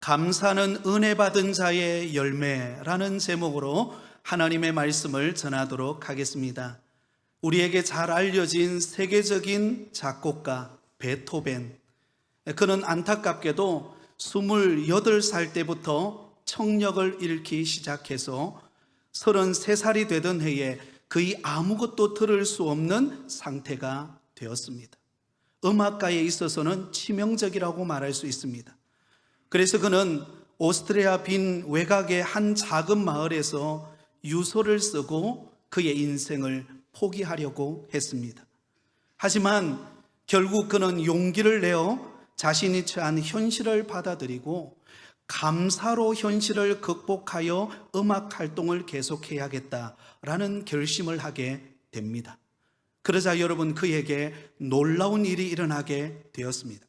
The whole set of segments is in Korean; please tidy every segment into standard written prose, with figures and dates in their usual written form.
감사는 은혜 받은 자의 열매라는 제목으로 하나님의 말씀을 전하도록 하겠습니다. 우리에게 잘 알려진 세계적인 작곡가 베토벤, 그는 안타깝게도 28살 때부터 청력을 잃기 시작해서 33살이 되던 해에 거의 아무것도 들을 수 없는 상태가 되었습니다. 음악가에 있어서는 치명적이라고 말할 수 있습니다. 그래서 그는 오스트리아 빈 외곽의 한 작은 마을에서 유서를 쓰고 그의 인생을 포기하려고 했습니다. 하지만 결국 그는 용기를 내어 자신이 처한 현실을 받아들이고 감사로 현실을 극복하여 음악 활동을 계속해야겠다라는 결심을 하게 됩니다. 그러자 여러분, 그에게 놀라운 일이 일어나게 되었습니다.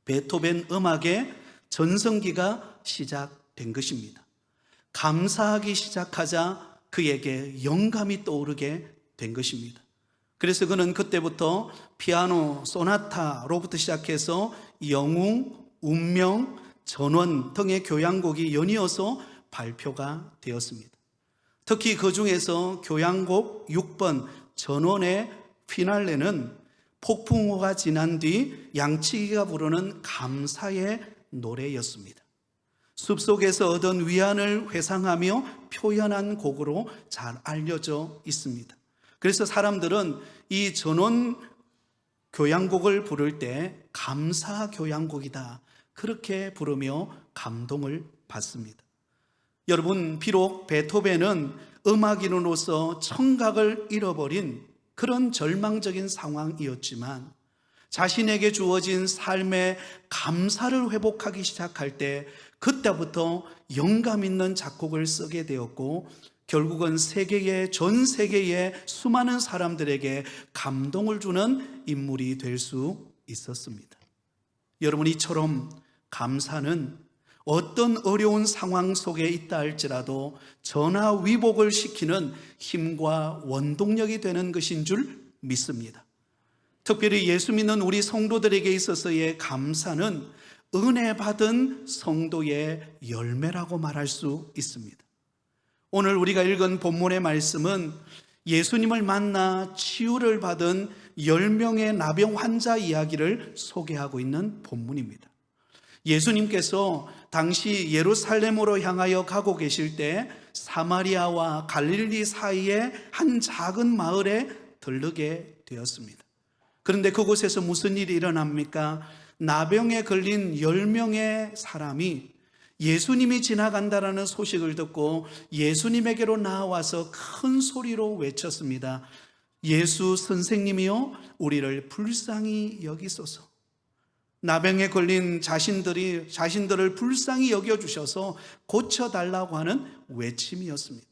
베토벤 음악의 전성기가 시작된 것입니다. 감사하기 시작하자 그에게 영감이 떠오르게 된 것입니다. 그래서 그는 그때부터 피아노 소나타로부터 시작해서 영웅, 운명, 전원 등의 교향곡이 연이어서 발표가 되었습니다. 특히 그 중에서 교향곡 6번 전원의 피날레는 폭풍우가 지난 뒤 양치기가 부르는 감사의 노래였습니다. 숲속에서 얻은 위안을 회상하며 표현한 곡으로 잘 알려져 있습니다. 그래서 사람들은 이 전원 교향곡을 부를 때 감사 교향곡이다, 그렇게 부르며 감동을 받습니다. 여러분, 비록 베토벤은 음악인으로서 청각을 잃어버린 그런 절망적인 상황이었지만 자신에게 주어진 삶의 감사를 회복하기 시작할 때 그때부터 영감 있는 작곡을 쓰게 되었고, 결국은 전 세계의 수많은 사람들에게 감동을 주는 인물이 될 수 있었습니다. 여러분, 이처럼 감사는 어떤 어려운 상황 속에 있다 할지라도 전화위복을 시키는 힘과 원동력이 되는 것인 줄 믿습니다. 특별히 예수 믿는 우리 성도들에게 있어서의 감사는 은혜 받은 성도의 열매라고 말할 수 있습니다. 오늘 우리가 읽은 본문의 말씀은 예수님을 만나 치유를 받은 10명의 나병 환자 이야기를 소개하고 있는 본문입니다. 예수님께서 당시 예루살렘으로 향하여 가고 계실 때 사마리아와 갈릴리 사이의 한 작은 마을에 들르게 되었습니다. 그런데 그곳에서 무슨 일이 일어납니까? 나병에 걸린 10명의 사람이 예수님이 지나간다라는 소식을 듣고 예수님에게로 나와서 큰 소리로 외쳤습니다. 예수 선생님이요, 우리를 불쌍히 여기소서. 나병에 걸린 자신들을 불쌍히 여겨주셔서 고쳐달라고 하는 외침이었습니다.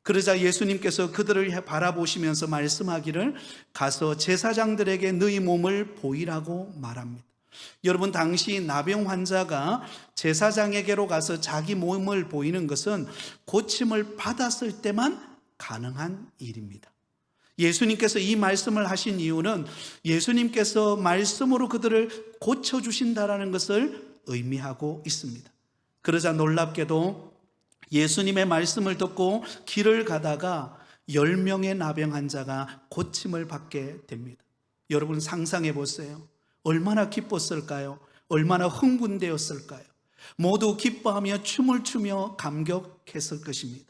그러자 예수님께서 그들을 바라보시면서 말씀하기를, 가서 제사장들에게 너희 몸을 보이라고 말합니다. 여러분, 당시 나병 환자가 제사장에게로 가서 자기 몸을 보이는 것은 고침을 받았을 때만 가능한 일입니다. 예수님께서 이 말씀을 하신 이유는 예수님께서 말씀으로 그들을 고쳐주신다라는 것을 의미하고 있습니다. 그러자 놀랍게도 예수님의 말씀을 듣고 길을 가다가 10명의 나병 환자가 고침을 받게 됩니다. 여러분, 상상해 보세요. 얼마나 기뻤을까요? 얼마나 흥분되었을까요? 모두 기뻐하며 춤을 추며 감격했을 것입니다.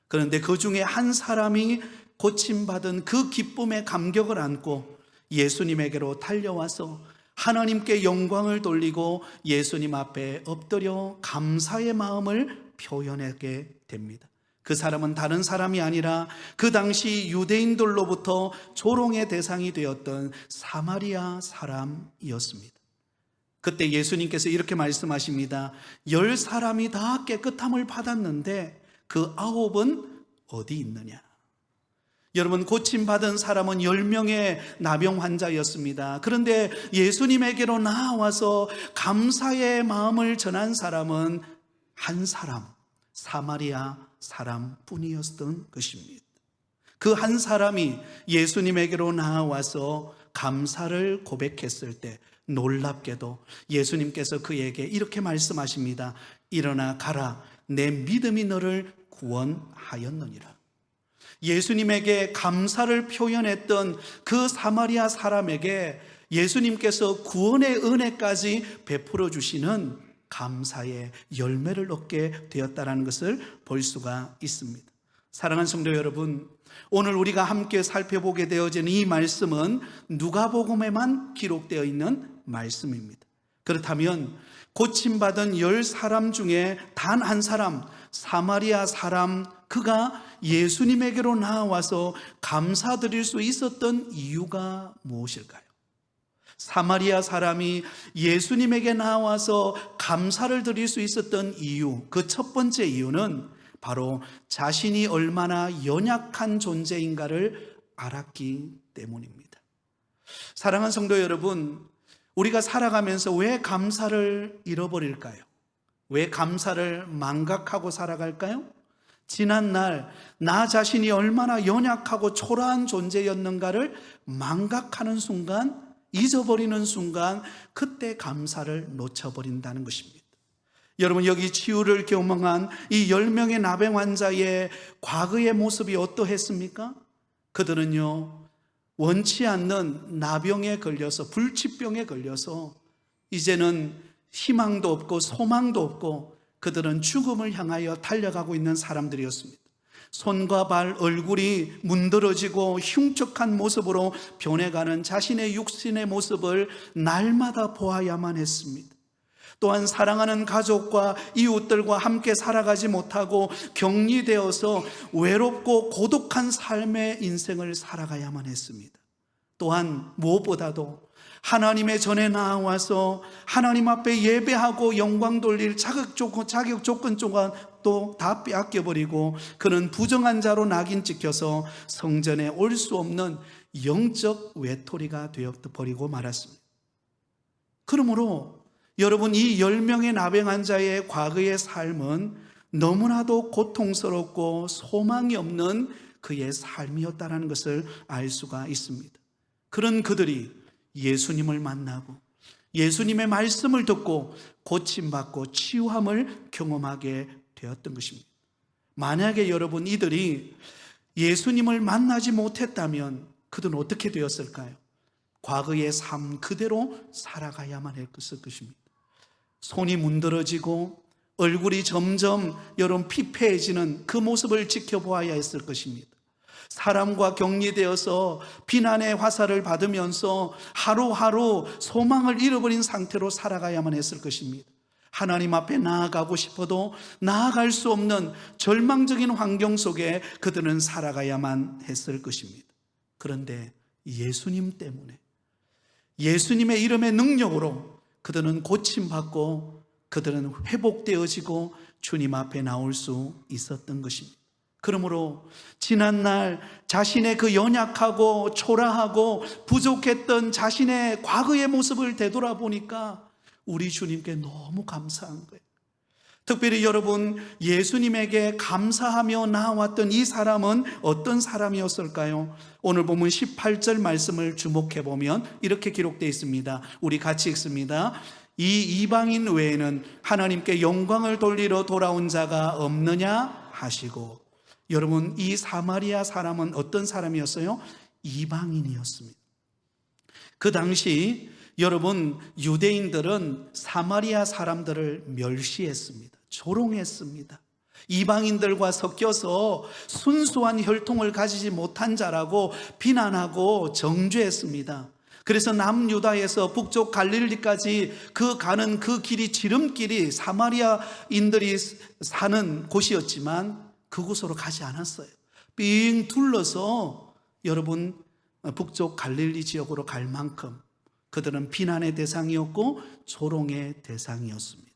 그런데 그 중에 한 사람이 고침받은 그 기쁨의 감격을 안고 예수님에게로 달려와서 하나님께 영광을 돌리고 예수님 앞에 엎드려 감사의 마음을 표현하게 됩니다. 그 사람은 다른 사람이 아니라 그 당시 유대인들로부터 조롱의 대상이 되었던 사마리아 사람이었습니다. 그때 예수님께서 이렇게 말씀하십니다. 10사람이 다 깨끗함을 받았는데 그 9은 어디 있느냐? 여러분, 고침받은 사람은 10명의 나병 환자였습니다. 그런데 예수님에게로 나와서 감사의 마음을 전한 사람은 한 사람, 사마리아 사람뿐이었던 것입니다. 그 한 사람이 예수님에게로 나와서 감사를 고백했을 때 놀랍게도 예수님께서 그에게 이렇게 말씀하십니다. 일어나 가라, 내 믿음이 너를 구원하였느니라. 예수님에게 감사를 표현했던 그 사마리아 사람에게 예수님께서 구원의 은혜까지 베풀어 주시는 감사의 열매를 얻게 되었다는 것을 볼 수가 있습니다. 사랑하는 성도 여러분, 오늘 우리가 함께 살펴보게 되어진 이 말씀은 누가복음에만 기록되어 있는 말씀입니다. 그렇다면 고침받은 10사람 중에 단 한 사람, 사마리아 사람, 그가 예수님에게로 나와서 감사드릴 수 있었던 이유가 무엇일까요? 사마리아 사람이 예수님에게 나와서 감사를 드릴 수 있었던 이유, 그 첫 번째 이유는 바로 자신이 얼마나 연약한 존재인가를 알았기 때문입니다. 사랑하는 성도 여러분, 우리가 살아가면서 왜 감사를 잃어버릴까요? 왜 감사를 망각하고 살아갈까요? 지난날 나 자신이 얼마나 연약하고 초라한 존재였는가를 망각하는 순간, 잊어버리는 순간, 그때 감사를 놓쳐버린다는 것입니다. 여러분, 여기 치유를 경험한 이 10명의 나병 환자의 과거의 모습이 어떠했습니까? 그들은요, 원치 않는 나병에 걸려서, 불치병에 걸려서 이제는 희망도 없고 소망도 없고 그들은 죽음을 향하여 달려가고 있는 사람들이었습니다. 손과 발, 얼굴이 문드러지고 흉측한 모습으로 변해가는 자신의 육신의 모습을 날마다 보아야만 했습니다. 또한 사랑하는 가족과 이웃들과 함께 살아가지 못하고 격리되어서 외롭고 고독한 삶의 인생을 살아가야만 했습니다. 또한 무엇보다도 하나님의 전에 나와서 하나님 앞에 예배하고 영광 돌릴 자격 조건 또 다 빼앗겨버리고 그는 부정한 자로 낙인 찍혀서 성전에 올 수 없는 영적 외톨이가 되어버리고 말았습니다. 그러므로 여러분, 이 10명의 나병 환자의 과거의 삶은 너무나도 고통스럽고 소망이 없는 그의 삶이었다는 것을 알 수가 있습니다. 그런 그들이 예수님을 만나고 예수님의 말씀을 듣고 고침받고 치유함을 경험하게 되었던 것입니다. 만약에 여러분, 이들이 예수님을 만나지 못했다면 그들은 어떻게 되었을까요? 과거의 삶 그대로 살아가야만 했을 것입니다. 손이 문드러지고 얼굴이 점점 여러분 피폐해지는 그 모습을 지켜보아야 했을 것입니다. 사람과 격리되어서 비난의 화살을 받으면서 하루하루 소망을 잃어버린 상태로 살아가야만 했을 것입니다. 하나님 앞에 나아가고 싶어도 나아갈 수 없는 절망적인 환경 속에 그들은 살아가야만 했을 것입니다. 그런데 예수님 때문에, 예수님의 이름의 능력으로 그들은 고침받고 그들은 회복되어지고 주님 앞에 나올 수 있었던 것입니다. 그러므로 지난날 자신의 그 연약하고 초라하고 부족했던 자신의 과거의 모습을 되돌아보니까 우리 주님께 너무 감사한 거예요. 특별히 여러분, 예수님에게 감사하며 나왔던 이 사람은 어떤 사람이었을까요? 오늘 보면 18절 말씀을 주목해 보면 이렇게 기록되어 있습니다. 우리 같이 읽습니다. 이 이방인 외에는 하나님께 영광을 돌리러 돌아온 자가 없느냐 하시고. 여러분, 이 사마리아 사람은 어떤 사람이었어요? 이방인이었습니다. 그 당시 여러분, 유대인들은 사마리아 사람들을 멸시했습니다. 조롱했습니다. 이방인들과 섞여서 순수한 혈통을 가지지 못한 자라고 비난하고 정죄했습니다. 그래서 남유다에서 북쪽 갈릴리까지 가는 그 길이 지름길이 사마리아인들이 사는 곳이었지만 그곳으로 가지 않았어요. 삥 둘러서 여러분 북쪽 갈릴리 지역으로 갈 만큼 그들은 비난의 대상이었고 조롱의 대상이었습니다.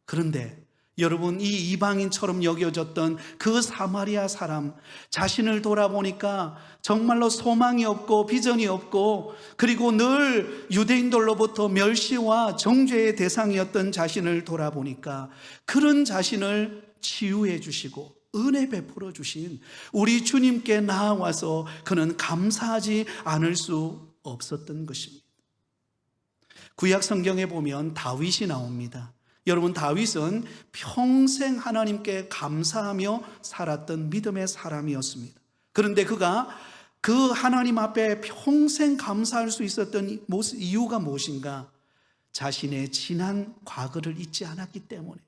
그런데 여러분, 이 이방인처럼 여겨졌던 그 사마리아 사람 자신을 돌아보니까 정말로 소망이 없고 비전이 없고 그리고 늘 유대인들로부터 멸시와 정죄의 대상이었던 자신을 돌아보니까 그런 자신을 치유해 주시고 은혜 베풀어 주신 우리 주님께 나와서 그는 감사하지 않을 수 없었던 것입니다. 구약 성경에 보면 다윗이 나옵니다. 여러분, 다윗은 평생 하나님께 감사하며 살았던 믿음의 사람이었습니다. 그런데 그가 그 하나님 앞에 평생 감사할 수 있었던 이유가 무엇인가? 자신의 지난 과거를 잊지 않았기 때문에,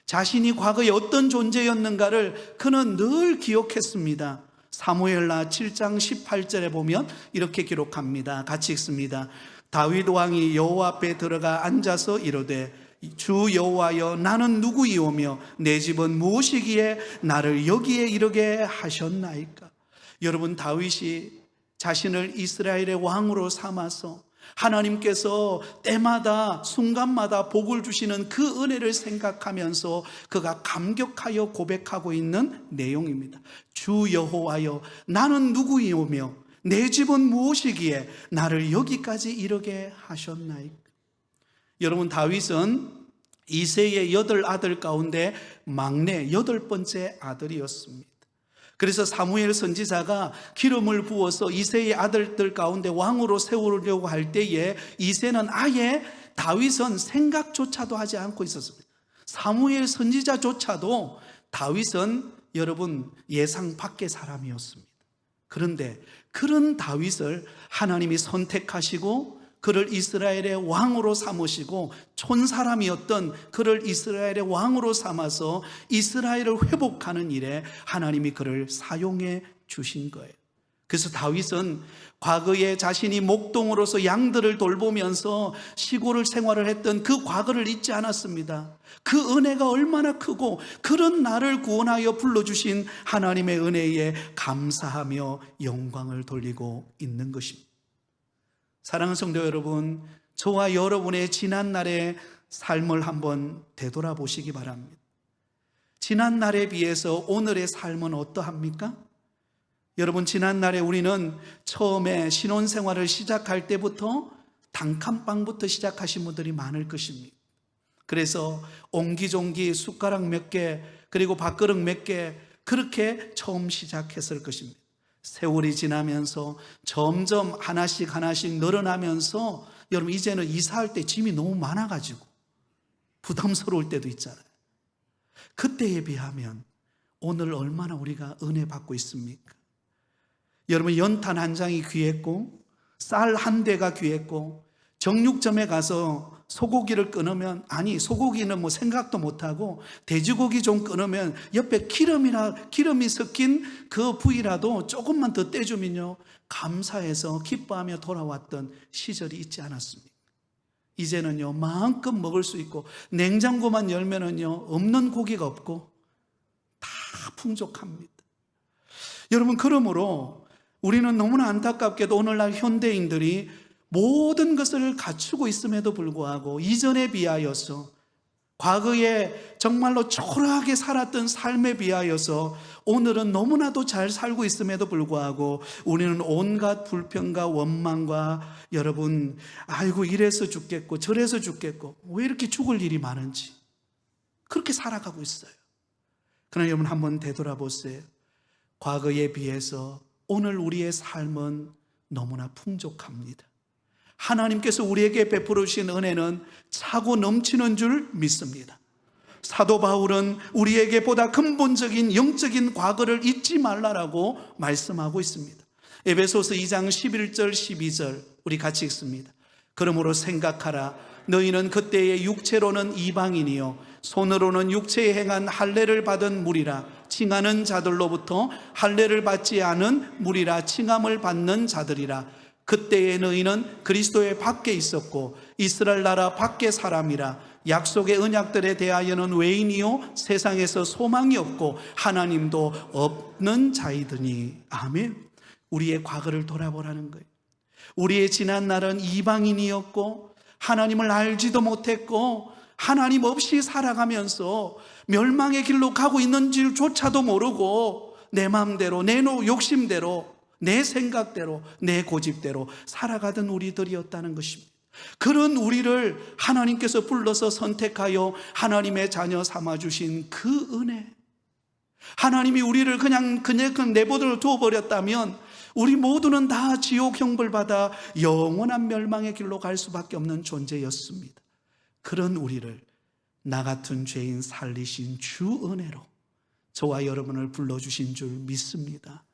자신이 과거에 어떤 존재였는가를 그는 늘 기억했습니다. 사무엘하 7장 18절에 보면 이렇게 기록합니다. 같이 읽습니다. 다윗 왕이 여호와 앞에 들어가 앉아서 이르되 주 여호와여, 나는 누구이오며 내 집은 무엇이기에 나를 여기에 이르게 하셨나이까? 여러분, 다윗이 자신을 이스라엘의 왕으로 삼아서 하나님께서 때마다 순간마다 복을 주시는 그 은혜를 생각하면서 그가 감격하여 고백하고 있는 내용입니다. 주 여호와여, 나는 누구이오며 내 집은 무엇이기에 나를 여기까지 이르게 하셨나이까? 여러분, 다윗은 이새의 8아들 가운데 막내 8번째 아들이었습니다. 그래서 사무엘 선지자가 기름을 부어서 이새의 아들들 가운데 왕으로 세우려고 할 때에 이새는 아예 다윗은 생각조차도 하지 않고 있었습니다. 사무엘 선지자조차도 다윗은 여러분 예상 밖의 사람이었습니다. 그런데 그런 다윗을 하나님이 선택하시고 그를 이스라엘의 왕으로 삼으시고 촌사람이었던 그를 이스라엘의 왕으로 삼아서 이스라엘을 회복하는 일에 하나님이 그를 사용해 주신 거예요. 그래서 다윗은 과거에 자신이 목동으로서 양들을 돌보면서 시골을 생활을 했던 그 과거를 잊지 않았습니다. 그 은혜가 얼마나 크고 그런 나를 구원하여 불러주신 하나님의 은혜에 감사하며 영광을 돌리고 있는 것입니다. 사랑하는 성도 여러분, 저와 여러분의 지난날의 삶을 한번 되돌아보시기 바랍니다. 지난날에 비해서 오늘의 삶은 어떠합니까? 여러분, 지난날에 우리는 처음에 신혼생활을 시작할 때부터 단칸방부터 시작하신 분들이 많을 것입니다. 그래서 옹기종기 숟가락 몇 개, 그리고 밥그릇 몇 개, 그렇게 처음 시작했을 것입니다. 세월이 지나면서 점점 하나씩 늘어나면서 여러분, 이제는 이사할 때 짐이 너무 많아가지고 부담스러울 때도 있잖아요. 그때에 비하면 오늘 얼마나 우리가 은혜 받고 있습니까? 여러분, 연탄 한 장이 귀했고 쌀 한 대가 귀했고 정육점에 가서 소고기를 끊으면, 아니 소고기는 뭐 생각도 못하고 돼지고기 좀 끊으면 옆에 기름이 섞인 그 부위라도 조금만 더 떼주면요 감사해서 기뻐하며 돌아왔던 시절이 있지 않았습니까? 이제는요 마음껏 먹을 수 있고 냉장고만 열면은요 없는 고기가 없고 다 풍족합니다. 여러분, 그러므로 우리는 너무나 안타깝게도 오늘날 현대인들이 모든 것을 갖추고 있음에도 불구하고 이전에 비하여서, 과거에 정말로 초라하게 살았던 삶에 비하여서 오늘은 너무나도 잘 살고 있음에도 불구하고 우리는 온갖 불평과 원망과, 여러분 아이고 이래서 죽겠고 저래서 죽겠고 왜 이렇게 죽을 일이 많은지 그렇게 살아가고 있어요. 그러나 여러분, 한번 되돌아보세요. 과거에 비해서 오늘 우리의 삶은 너무나 풍족합니다. 하나님께서 우리에게 베풀어 주신 은혜는 차고 넘치는 줄 믿습니다. 사도 바울은 우리에게 보다 근본적인 영적인 과거를 잊지 말라라고 말씀하고 있습니다. 에베소서 2장 11절 12절 우리 같이 읽습니다. 그러므로 생각하라. 너희는 그때의 육체로는 이방인이요 손으로는 육체에 행한 할례를 받은 무리라 칭하는 자들로부터 할례를 받지 않은 무리라 칭함을 받는 자들이라. 그때의 너희는 그리스도의 밖에 있었고 이스라엘 나라 밖의 사람이라. 약속의 언약들에 대하여는 외인이요 세상에서 소망이 없고 하나님도 없는 자이더니. 아멘. 우리의 과거를 돌아보라는 거예요. 우리의 지난 날은 이방인이었고 하나님을 알지도 못했고 하나님 없이 살아가면서 멸망의 길로 가고 있는 줄조차도 모르고 내 마음대로 내 욕심대로 내 생각대로 내 고집대로 살아가던 우리들이었다는 것입니다. 그런 우리를 하나님께서 불러서 선택하여 하나님의 자녀 삼아주신 그 은혜, 하나님이 우리를 그냥 내버려 두어버렸다면 우리 모두는 다 지옥 형벌 받아 영원한 멸망의 길로 갈 수밖에 없는 존재였습니다. 그런 우리를 나 같은 죄인 살리신 주 은혜로 저와 여러분을 불러주신 줄 믿습니다.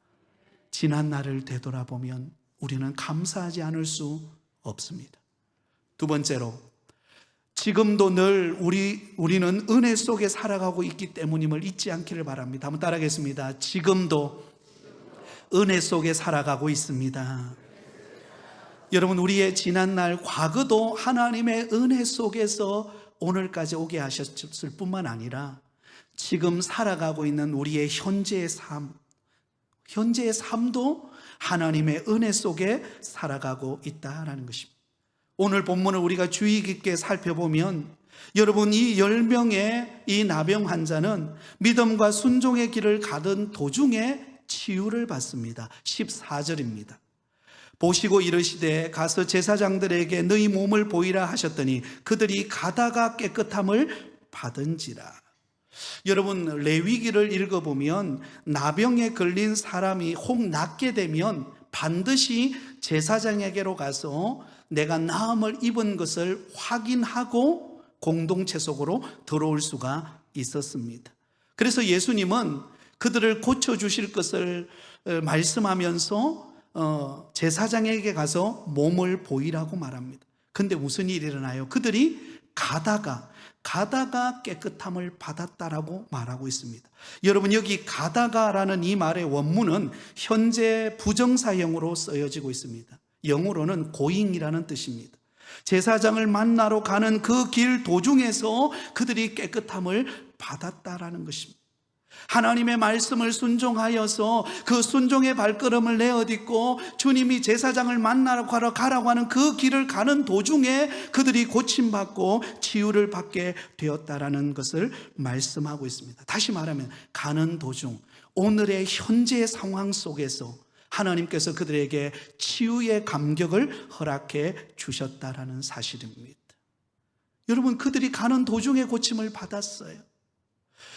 지난 날을 되돌아보면 우리는 감사하지 않을 수 없습니다. 두 번째로, 지금도 늘 우리는 은혜 속에 살아가고 있기 때문임을 잊지 않기를 바랍니다. 한번 따라하겠습니다. 지금도 은혜 속에 살아가고 있습니다. 여러분, 우리의 지난날 과거도 하나님의 은혜 속에서 오늘까지 오게 하셨을 뿐만 아니라 지금 살아가고 있는 우리의 현재의 삶도 하나님의 은혜 속에 살아가고 있다는 것입니다. 오늘 본문을 우리가 주의 깊게 살펴보면 여러분, 이 10명의 이 나병 환자는 믿음과 순종의 길을 가던 도중에 치유를 받습니다. 14절입니다. 보시고 이르시되 가서 제사장들에게 너희 몸을 보이라 하셨더니 그들이 가다가 깨끗함을 받은지라. 여러분, 레위기를 읽어보면 나병에 걸린 사람이 혹 낫게 되면 반드시 제사장에게로 가서 내가 나음을 입은 것을 확인하고 공동체 속으로 들어올 수가 있었습니다. 그래서 예수님은 그들을 고쳐주실 것을 말씀하면서 제사장에게 가서 몸을 보이라고 말합니다. 근데 무슨 일이 일어나요? 그들이 가다가 깨끗함을 받았다라고 말하고 있습니다. 여러분, 여기 가다가라는 이 말의 원문은 현재 부정사형으로 쓰여지고 있습니다. 영어로는 going이라는 뜻입니다. 제사장을 만나러 가는 그 길 도중에서 그들이 깨끗함을 받았다라는 것입니다. 하나님의 말씀을 순종하여서 그 순종의 발걸음을 내어딛고 주님이 제사장을 만나러 가라고 하는 그 길을 가는 도중에 그들이 고침받고 치유를 받게 되었다라는 것을 말씀하고 있습니다. 다시 말하면 가는 도중, 오늘의 현재 상황 속에서 하나님께서 그들에게 치유의 감격을 허락해 주셨다라는 사실입니다. 여러분, 그들이 가는 도중에 고침을 받았어요.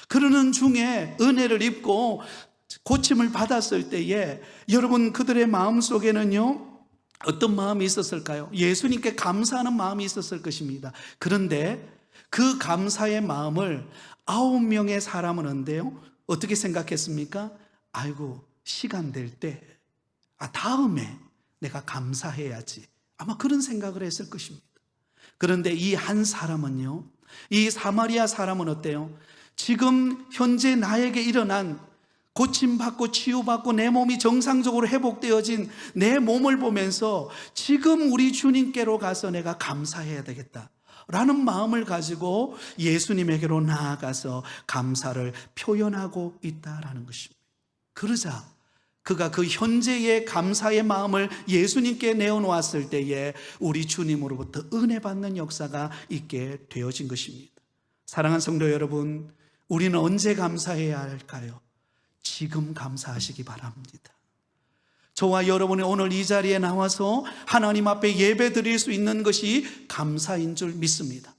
그러는 중에 은혜를 입고 고침을 받았을 때에 여러분, 그들의 마음속에는요 어떤 마음이 있었을까요? 예수님께 감사하는 마음이 있었을 것입니다. 그런데 그 감사의 마음을 9명의 사람은 언데요 어떻게 생각했습니까? 아이고, 시간 될 때 다음에 내가 감사해야지, 아마 그런 생각을 했을 것입니다. 그런데 이 한 사람은요, 이 사마리아 사람은 어때요? 지금 현재 나에게 일어난 고침받고 치유받고 내 몸이 정상적으로 회복되어진 내 몸을 보면서 지금 우리 주님께로 가서 내가 감사해야 되겠다 라는 마음을 가지고 예수님에게로 나아가서 감사를 표현하고 있다라는 것입니다. 그러자 그가 그 현재의 감사의 마음을 예수님께 내어놓았을 때에 우리 주님으로부터 은혜 받는 역사가 있게 되어진 것입니다. 사랑하는 성도 여러분, 우리는 언제 감사해야 할까요? 지금 감사하시기 바랍니다. 저와 여러분이 오늘 이 자리에 나와서 하나님 앞에 예배 드릴 수 있는 것이 감사인 줄 믿습니다.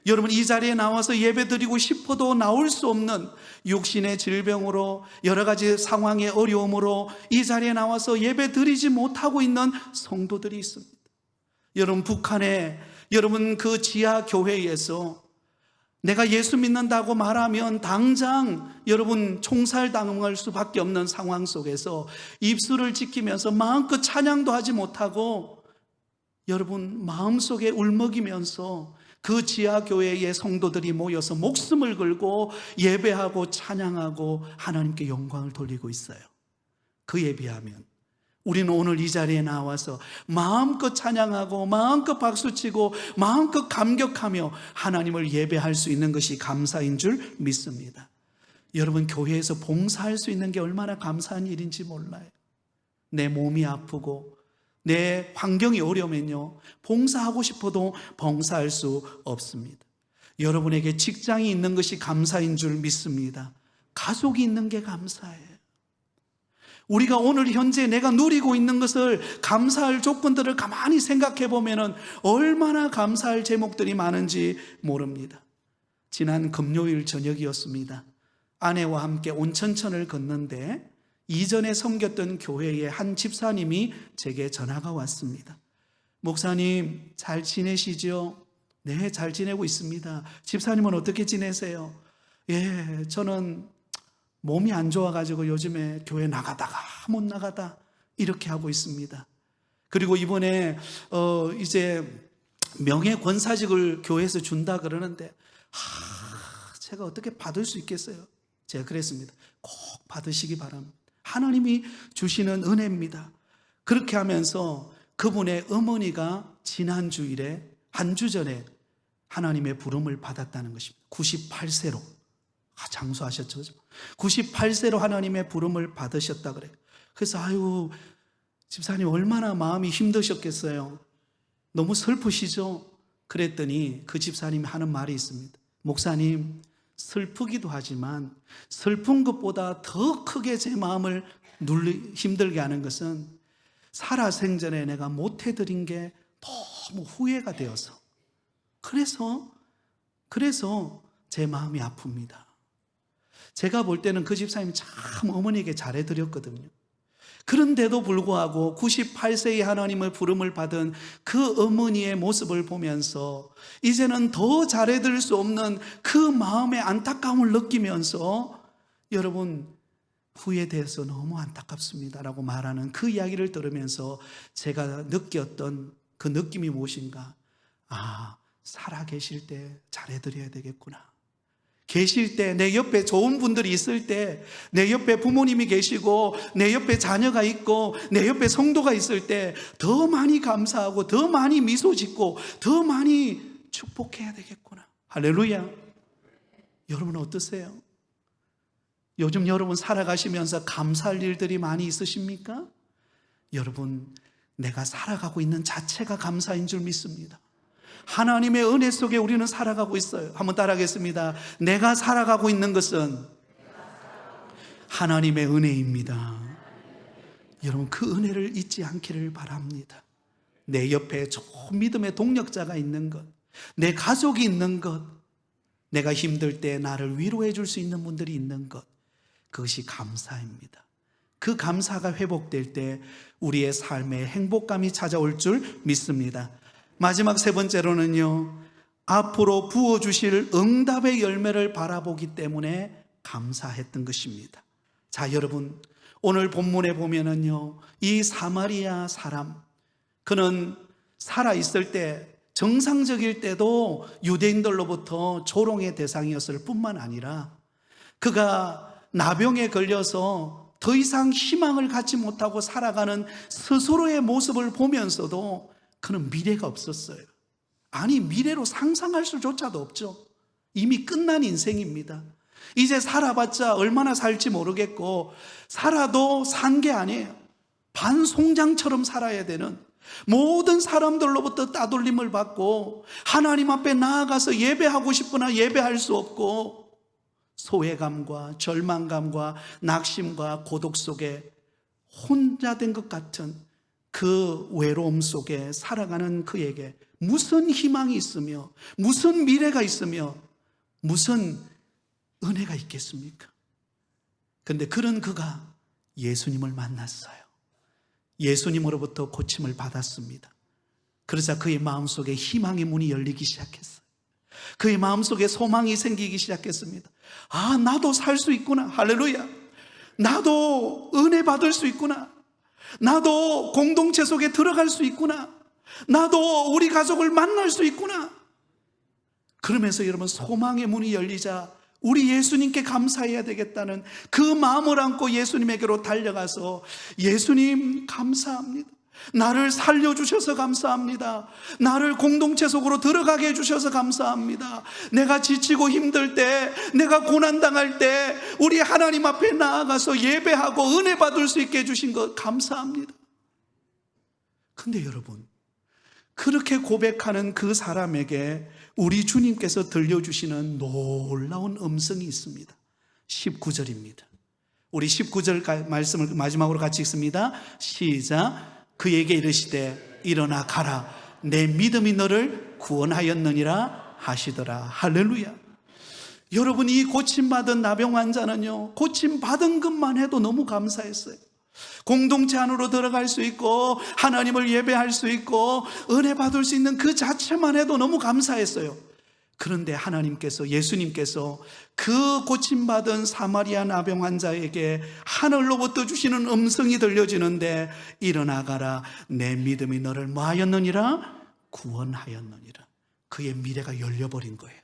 여러분, 이 자리에 나와서 예배 드리고 싶어도 나올 수 없는 육신의 질병으로 여러 가지 상황의 어려움으로 이 자리에 나와서 예배 드리지 못하고 있는 성도들이 있습니다. 여러분, 북한에 여러분 그 지하 교회에서 내가 예수 믿는다고 말하면 당장 여러분 총살당할 수밖에 없는 상황 속에서 입술을 지키면서 마음껏 찬양도 하지 못하고 여러분 마음속에 울먹이면서 그 지하교회의 성도들이 모여서 목숨을 걸고 예배하고 찬양하고 하나님께 영광을 돌리고 있어요. 그에 비하면 우리는 오늘 이 자리에 나와서 마음껏 찬양하고 마음껏 박수치고 마음껏 감격하며 하나님을 예배할 수 있는 것이 감사인 줄 믿습니다. 여러분, 교회에서 봉사할 수 있는 게 얼마나 감사한 일인지 몰라요. 내 몸이 아프고 내 환경이 어려우면요 봉사하고 싶어도 봉사할 수 없습니다. 여러분에게 직장이 있는 것이 감사인 줄 믿습니다. 가족이 있는 게 감사해요. 우리가 오늘 현재 내가 누리고 있는 것을 감사할 조건들을 가만히 생각해 보면 얼마나 감사할 제목들이 많은지 모릅니다. 지난 금요일 저녁이었습니다. 아내와 함께 온천천을 걷는데 이전에 섬겼던 교회의 한 집사님이 제게 전화가 왔습니다. 목사님, 잘 지내시죠? 네, 잘 지내고 있습니다. 집사님은 어떻게 지내세요? 예, 저는 몸이 안 좋아가지고 요즘에 교회 나가다가 못 나가다 이렇게 하고 있습니다. 그리고 이번에 이제 명예 권사직을 교회에서 준다 그러는데 제가 어떻게 받을 수 있겠어요? 제가 그랬습니다. 꼭 받으시기 바랍니다. 하나님이 주시는 은혜입니다. 그렇게 하면서 그분의 어머니가 지난 주일에 한 주 전에 하나님의 부름을 받았다는 것입니다. 98세로 장수하셨죠. 98세로 하나님의 부름을 받으셨다 그래요. 그래서 아유, 집사님 얼마나 마음이 힘드셨겠어요. 너무 슬프시죠? 그랬더니 그 집사님이 하는 말이 있습니다. 목사님, 슬프기도 하지만 슬픈 것보다 더 크게 제 마음을 힘들게 하는 것은 살아생전에 내가 못해드린 게 너무 후회가 되어서 그래서 제 마음이 아픕니다. 제가 볼 때는 그 집사님 참 어머니에게 잘해드렸거든요. 그런데도 불구하고 98세의 하나님의 부름을 받은 그 어머니의 모습을 보면서 이제는 더 잘해드릴 수 없는 그 마음의 안타까움을 느끼면서 여러분, 후회돼서 너무 안타깝습니다 라고 말하는 그 이야기를 들으면서 제가 느꼈던 그 느낌이 무엇인가? 살아계실 때 잘해드려야 되겠구나. 계실 때, 내 옆에 좋은 분들이 있을 때, 내 옆에 부모님이 계시고 내 옆에 자녀가 있고 내 옆에 성도가 있을 때 더 많이 감사하고 더 많이 미소 짓고 더 많이 축복해야 되겠구나. 할렐루야. 여러분 어떠세요? 요즘 여러분 살아가시면서 감사할 일들이 많이 있으십니까? 여러분, 내가 살아가고 있는 자체가 감사인 줄 믿습니다. 하나님의 은혜 속에 우리는 살아가고 있어요. 한번 따라하겠습니다. 내가 살아가고 있는 것은 하나님의 은혜입니다. 여러분, 그 은혜를 잊지 않기를 바랍니다. 내 옆에 좋은 믿음의 동력자가 있는 것, 내 가족이 있는 것, 내가 힘들 때 나를 위로해 줄 수 있는 분들이 있는 것, 그것이 감사입니다. 그 감사가 회복될 때 우리의 삶에 행복감이 찾아올 줄 믿습니다. 마지막 세 번째로는요, 앞으로 부어주실 응답의 열매를 바라보기 때문에 감사했던 것입니다. 자, 여러분, 오늘 본문에 보면은요, 이 사마리아 사람, 그는 살아있을 때, 정상적일 때도 유대인들로부터 조롱의 대상이었을 뿐만 아니라 그가 나병에 걸려서 더 이상 희망을 갖지 못하고 살아가는 스스로의 모습을 보면서도 그는 미래가 없었어요. 아니, 미래로 상상할 수조차도 없죠. 이미 끝난 인생입니다. 이제 살아봤자 얼마나 살지 모르겠고, 살아도 산 게 아니에요. 반송장처럼 살아야 되는, 모든 사람들로부터 따돌림을 받고 하나님 앞에 나아가서 예배하고 싶으나 예배할 수 없고, 소외감과 절망감과 낙심과 고독 속에 혼자 된 것 같은 그 외로움 속에 살아가는 그에게 무슨 희망이 있으며 무슨 미래가 있으며 무슨 은혜가 있겠습니까? 그런데 그런 그가 예수님을 만났어요. 예수님으로부터 고침을 받았습니다. 그러자 그의 마음속에 희망의 문이 열리기 시작했어요. 그의 마음속에 소망이 생기기 시작했습니다. 나도 살 수 있구나. 할렐루야. 나도 은혜 받을 수 있구나. 나도 공동체 속에 들어갈 수 있구나. 나도 우리 가족을 만날 수 있구나. 그러면서 여러분, 소망의 문이 열리자 우리 예수님께 감사해야 되겠다는 그 마음을 안고 예수님에게로 달려가서, 예수님 감사합니다. 나를 살려주셔서 감사합니다. 나를 공동체 속으로 들어가게 해주셔서 감사합니다. 내가 지치고 힘들 때, 내가 고난당할 때 우리 하나님 앞에 나아가서 예배하고 은혜 받을 수 있게 해주신 것 감사합니다. 근데 여러분, 그렇게 고백하는 그 사람에게 우리 주님께서 들려주시는 놀라운 음성이 있습니다. 19절입니다. 우리 19절 말씀을 마지막으로 같이 읽습니다. 시작. 그에게 이르시되 일어나 가라, 내 믿음이 너를 구원하였느니라 하시더라. 할렐루야. 여러분이 고침받은 나병 환자는요, 고침받은 것만 해도 너무 감사했어요. 공동체 안으로 들어갈 수 있고 하나님을 예배할 수 있고 은혜 받을 수 있는 그 자체만 해도 너무 감사했어요. 그런데 하나님께서, 예수님께서 그 고침받은 사마리아 나병 환자에게 하늘로부터 주시는 음성이 들려지는데, 일어나가라, 내 믿음이 너를 뭐하였느니라? 구원하였느니라. 그의 미래가 열려버린 거예요.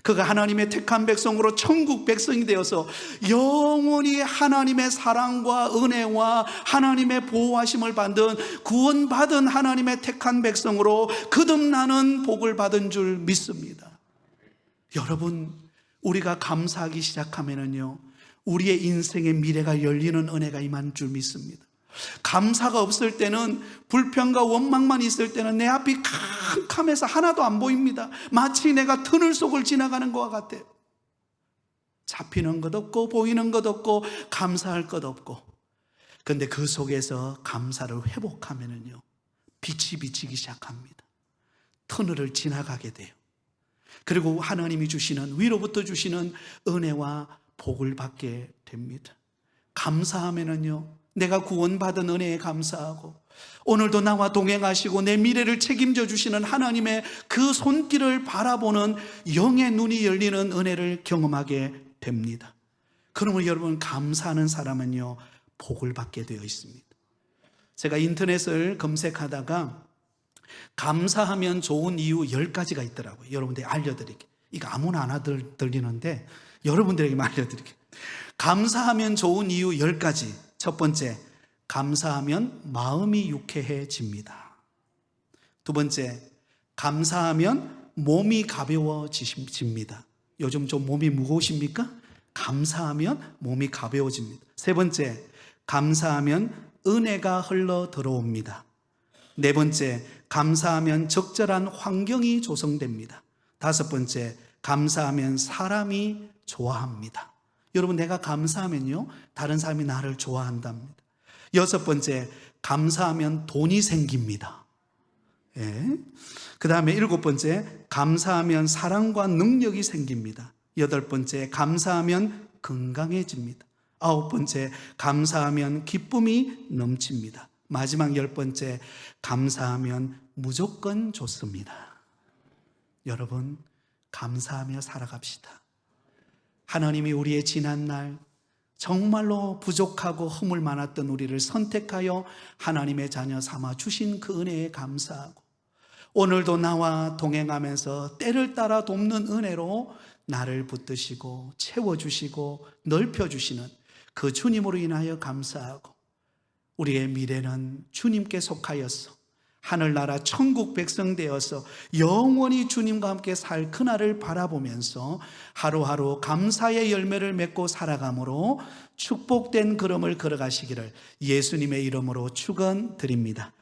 그가 하나님의 택한 백성으로 천국 백성이 되어서 영원히 하나님의 사랑과 은혜와 하나님의 보호하심을 받은, 구원받은 하나님의 택한 백성으로 거듭나는 복을 받은 줄 믿습니다. 여러분, 우리가 감사하기 시작하면은요, 우리의 인생의 미래가 열리는 은혜가 임한 줄 믿습니다. 감사가 없을 때는, 불평과 원망만 있을 때는 내 앞이 캄캄해서 하나도 안 보입니다. 마치 내가 터널 속을 지나가는 것과 같아요. 잡히는 것 없고 보이는 것 없고 감사할 것 없고. 그런데 그 속에서 감사를 회복하면은요, 빛이 비치기 시작합니다. 터널을 지나가게 돼요. 그리고 하나님이 주시는, 위로부터 주시는 은혜와 복을 받게 됩니다. 감사하면은요, 내가 구원받은 은혜에 감사하고, 오늘도 나와 동행하시고 내 미래를 책임져 주시는 하나님의 그 손길을 바라보는 영의 눈이 열리는 은혜를 경험하게 됩니다. 그러면 여러분, 감사하는 사람은요, 복을 받게 되어 있습니다. 제가 인터넷을 검색하다가 감사하면 좋은 이유 10가지가 있더라고요. 여러분들이 알려드릴게요. 이거 아무나 안 들리는데 여러분들에게만 알려드릴게요. 감사하면 좋은 이유 10가지. 첫 번째, 감사하면 마음이 유쾌해집니다. 두 번째, 감사하면 몸이 가벼워집니다. 요즘 좀 몸이 무거우십니까? 감사하면 몸이 가벼워집니다. 세 번째, 감사하면 은혜가 흘러 들어옵니다. 네 번째, 감사하면 적절한 환경이 조성됩니다. 다섯 번째, 감사하면 사람이 좋아합니다. 여러분, 내가 감사하면요, 다른 사람이 나를 좋아한답니다. 여섯 번째, 감사하면 돈이 생깁니다. 예. 그 다음에 일곱 번째, 감사하면 사랑과 능력이 생깁니다. 여덟 번째, 감사하면 건강해집니다. 아홉 번째, 감사하면 기쁨이 넘칩니다. 마지막 열 번째, 감사하면 무조건 좋습니다. 여러분, 감사하며 살아갑시다. 하나님이 우리의 지난날 정말로 부족하고 허물 많았던 우리를 선택하여 하나님의 자녀 삼아 주신 그 은혜에 감사하고, 오늘도 나와 동행하면서 때를 따라 돕는 은혜로 나를 붙드시고 채워주시고 넓혀주시는 그 주님으로 인하여 감사하고, 우리의 미래는 주님께 속하여서 하늘나라 천국 백성 되어서 영원히 주님과 함께 살 그날을 바라보면서 하루하루 감사의 열매를 맺고 살아감으로 축복된 걸음을 걸어가시기를 예수님의 이름으로 축원드립니다.